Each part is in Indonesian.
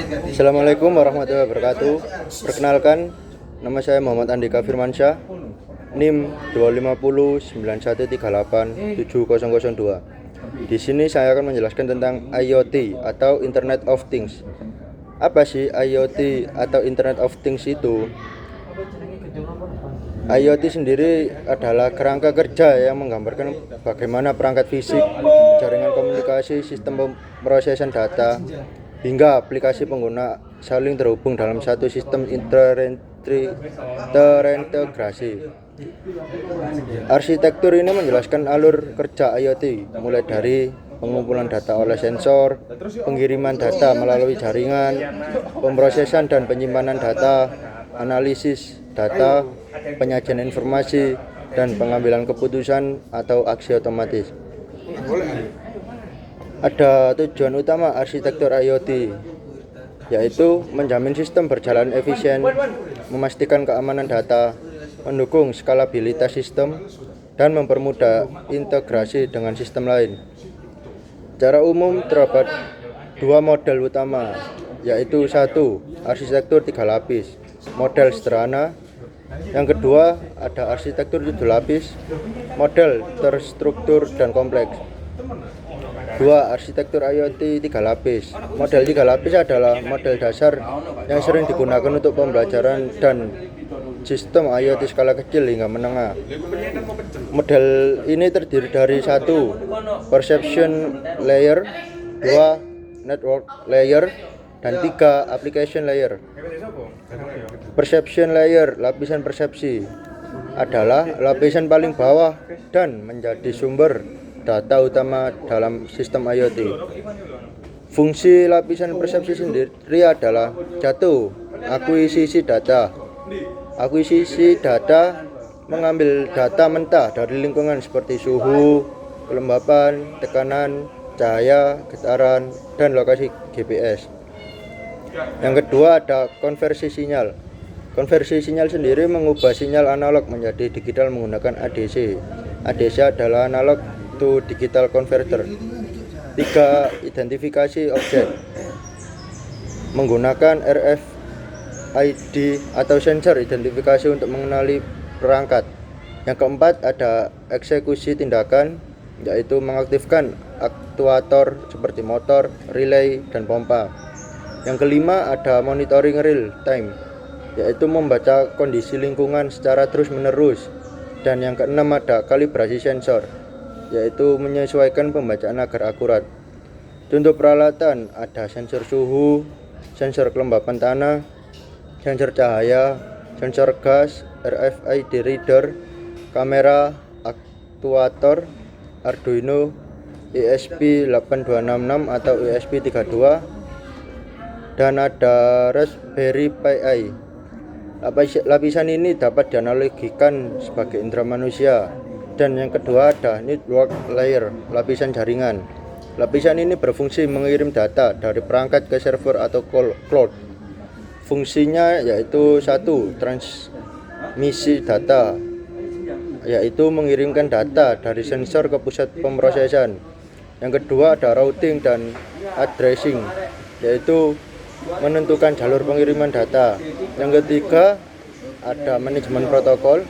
Assalamualaikum warahmatullahi wabarakatuh. Perkenalkan, nama saya Muhammad Andika Firmansyah, NIM 25091387002. Di sini saya akan menjelaskan tentang IoT atau Internet of Things. Apa sih IoT atau Internet of Things itu? IoT sendiri adalah kerangka kerja yang menggambarkan bagaimana perangkat fisik, jaringan komunikasi, sistem pemrosesan data, hingga aplikasi pengguna saling terhubung dalam satu sistem terintegrasi. Arsitektur ini menjelaskan alur kerja IoT, mulai dari pengumpulan data oleh sensor, pengiriman data melalui jaringan, pemrosesan dan penyimpanan data, analisis data, penyajian informasi, dan pengambilan keputusan atau aksi otomatis. Ada tujuan utama arsitektur IoT, yaitu menjamin sistem berjalan efisien, memastikan keamanan data, mendukung skalabilitas sistem, dan mempermudah integrasi dengan sistem lain. Secara umum terdapat dua model utama, yaitu satu, arsitektur 3 lapis, model sederhana. Yang kedua, ada arsitektur 7 lapis, model terstruktur dan kompleks. Dua, arsitektur IoT 3 lapis. Model 3 lapis adalah model dasar yang sering digunakan untuk pembelajaran dan sistem IoT skala kecil hingga menengah. Model ini terdiri dari 1. Perception layer, 2. Network layer, dan 3. Application layer. Perception layer, lapisan persepsi, adalah lapisan paling bawah dan menjadi sumber data utama dalam sistem IoT. Fungsi lapisan persepsi sendiri adalah satu, akuisisi data. Akuisisi data mengambil data mentah dari lingkungan seperti suhu, kelembapan, tekanan, cahaya, getaran, dan lokasi GPS. Yang kedua ada konversi sinyal. Konversi sinyal sendiri mengubah sinyal analog menjadi digital menggunakan ADC. ADC adalah analog to digital converter. 3. Identifikasi objek menggunakan RFID atau sensor identifikasi untuk mengenali perangkat. Yang keempat ada eksekusi tindakan, yaitu mengaktifkan aktuator seperti motor, relay, dan pompa. Yang kelima ada monitoring real time, yaitu membaca kondisi lingkungan secara terus-menerus. Dan yang keenam ada kalibrasi sensor, yaitu menyesuaikan pembacaan agar akurat. Contoh peralatan ada sensor suhu, sensor kelembapan tanah, sensor cahaya, sensor gas, RFID reader, kamera, aktuator, Arduino, ESP8266 atau ESP32, dan ada Raspberry Pi. Lapisan ini dapat dianalogikan sebagai indera manusia. Dan yang kedua ada network layer, lapisan jaringan. Lapisan ini berfungsi mengirim data dari perangkat ke server atau cloud. Fungsinya yaitu satu, transmisi data, yaitu mengirimkan data dari sensor ke pusat pemrosesan. Yang kedua ada routing dan addressing, yaitu menentukan jalur pengiriman data. Yang ketiga ada manajemen protokol,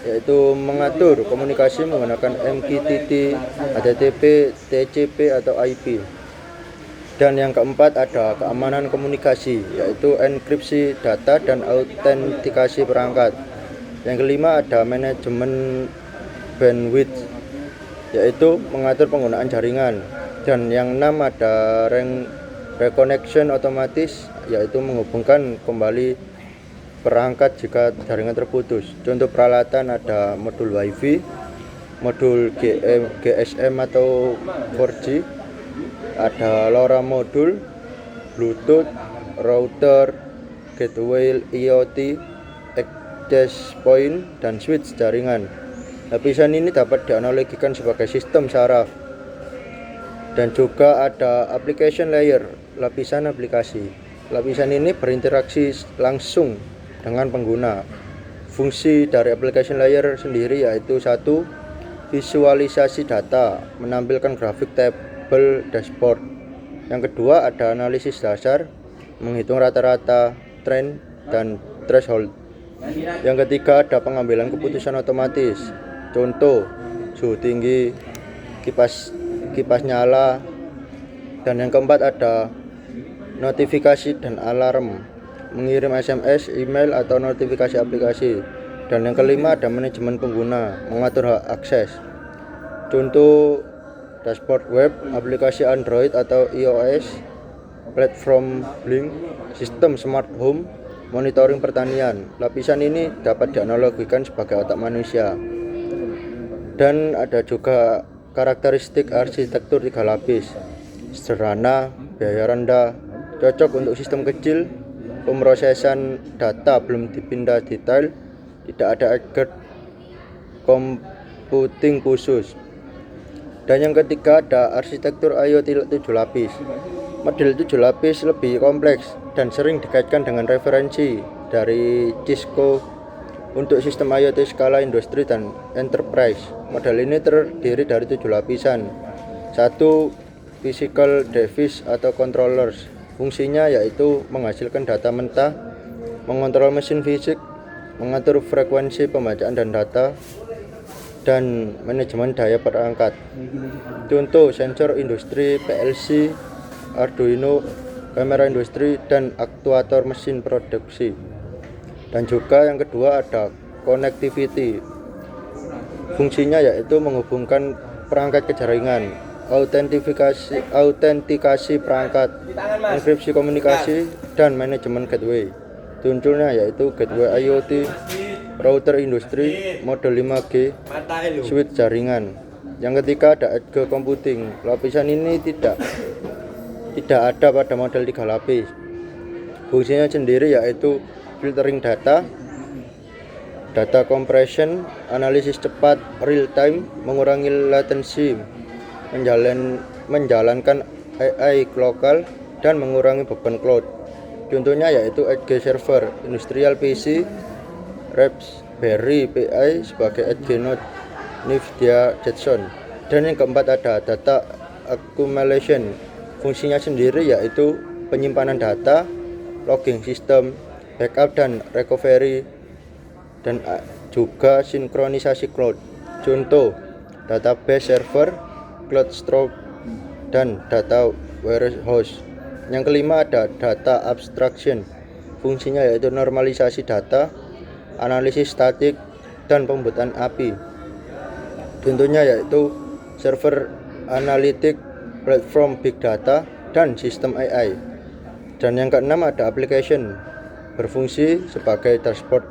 yaitu mengatur komunikasi menggunakan MQTT, HTTP, TCP atau IP. Dan yang keempat ada keamanan komunikasi, yaitu enkripsi data dan autentikasi perangkat. Yang kelima ada manajemen bandwidth, yaitu mengatur penggunaan jaringan. Dan yang enam ada reconnection otomatis, yaitu menghubungkan kembali perangkat jika jaringan terputus. Contoh peralatan ada modul WiFi, modul GSM atau 4G, ada LoRa modul, Bluetooth, router, gateway IoT, access point, dan switch jaringan. Lapisan ini dapat dianalogikan sebagai sistem saraf. Dan juga ada application layer, lapisan aplikasi. Lapisan ini berinteraksi langsung dengan pengguna. Fungsi dari application layer sendiri yaitu satu, visualisasi data, menampilkan grafik tabel dashboard. Yang kedua ada analisis dasar, menghitung rata-rata, tren, dan threshold. Yang ketiga ada pengambilan keputusan otomatis. Contoh, suhu tinggi, kipas nyala. Dan yang keempat ada notifikasi dan alarm, mengirim SMS, email, atau notifikasi aplikasi. Dan yang kelima ada manajemen pengguna, mengatur hak akses. Contoh, dashboard web, aplikasi Android atau iOS, platform Blink, sistem smart home, monitoring pertanian. Lapisan ini dapat dianalogikan sebagai otak manusia. Dan ada juga karakteristik arsitektur 3 lapis. Sederhana, biaya rendah, cocok untuk sistem kecil, pemrosesan data belum dipindah detail, tidak ada edge computing khusus. Dan yang ketiga ada arsitektur IoT 7 lapis. Model 7 lapis lebih kompleks dan sering dikaitkan dengan referensi dari Cisco untuk sistem IoT skala industri dan enterprise. Model ini terdiri dari 7 lapisan. 1. Physical device atau controllers. Fungsinya yaitu menghasilkan data mentah, mengontrol mesin fisik, mengatur frekuensi pembacaan dan data, dan manajemen daya perangkat. Contoh, sensor industri, PLC, Arduino, kamera industri, dan aktuator mesin produksi. Dan juga yang kedua ada connectivity. Fungsinya yaitu menghubungkan perangkat ke jaringan, autentikasi perangkat, enkripsi komunikasi, dan manajemen gateway. Contohnya yaitu gateway IoT, router industri, model 5G, switch jaringan. Yang ketiga ada edge computing. Lapisan ini tidak ada pada model 3 lapis. Fungsinya sendiri yaitu filtering data compression, analisis cepat real time, mengurangi latensi, menjalankan AI lokal, dan mengurangi beban cloud. Contohnya yaitu Edge server, industrial PC, Raspberry Pi sebagai Edge node, NVIDIA Jetson. Dan yang keempat ada data accumulation. Fungsinya sendiri yaitu penyimpanan data, logging system, backup dan recovery, dan juga sinkronisasi cloud. Contoh, database server, cloud storage, dan data warehouse. Yang kelima ada data abstraction. Fungsinya yaitu normalisasi data, analisis statik, dan pembuatan API. Contohnya yaitu server analitik, platform big data, dan sistem AI. Dan yang keenam ada application, berfungsi sebagai dashboard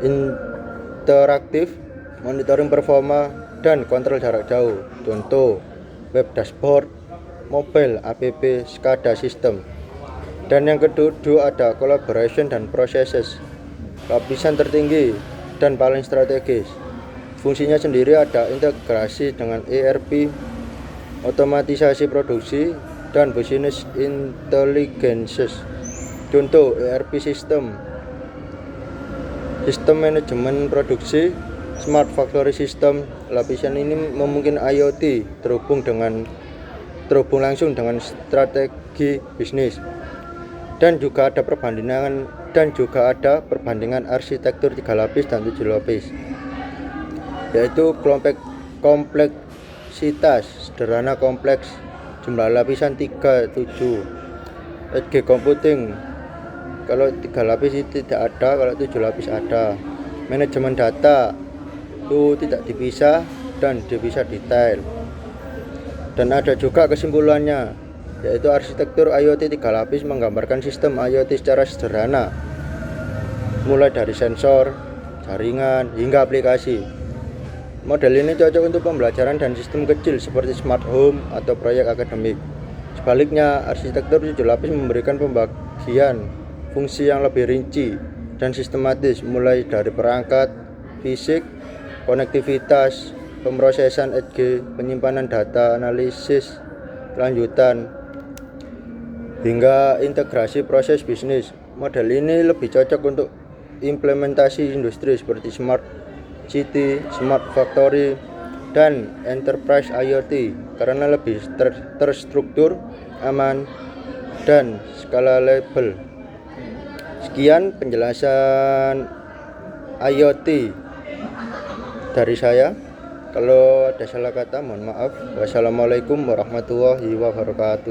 interaktif, monitoring performa, dan kontrol jarak jauh. Contoh, web dashboard, mobile app, SCADA system. Dan yang ketujuh ada collaboration dan processes. Lapisan tertinggi dan paling strategis. Fungsinya sendiri ada integrasi dengan ERP, otomatisasi produksi, dan business intelligence. Contoh, ERP system manajemen produksi, smart factory system. Lapisan ini memungkinkan IoT terhubung langsung dengan strategi bisnis. Dan juga ada perbandingan arsitektur 3 lapis dan 7 lapis, yaitu kompleksitas sederhana kompleks, jumlah lapisan 3, 7. Edge computing, kalau 3 lapis itu tidak ada, kalau 7 lapis ada. Manajemen data itu tidak dipisah dan dipisah detail. Dan ada juga kesimpulannya, yaitu arsitektur IoT 3 lapis menggambarkan sistem IoT secara sederhana, mulai dari sensor, jaringan, hingga aplikasi. Model ini cocok untuk pembelajaran dan sistem kecil seperti smart home atau proyek akademik. Sebaliknya, arsitektur 7 lapis memberikan pembagian fungsi yang lebih rinci dan sistematis, mulai dari perangkat, fisik, konektivitas, pemrosesan edge, penyimpanan data, analisis lanjutan, hingga integrasi proses bisnis. Model ini lebih cocok untuk implementasi industri seperti smart city, smart factory, dan enterprise IoT karena lebih terstruktur, aman, dan skala label. Sekian penjelasan IoT dari saya. Kalau ada salah kata mohon maaf. Wassalamualaikum warahmatullahi wabarakatuh.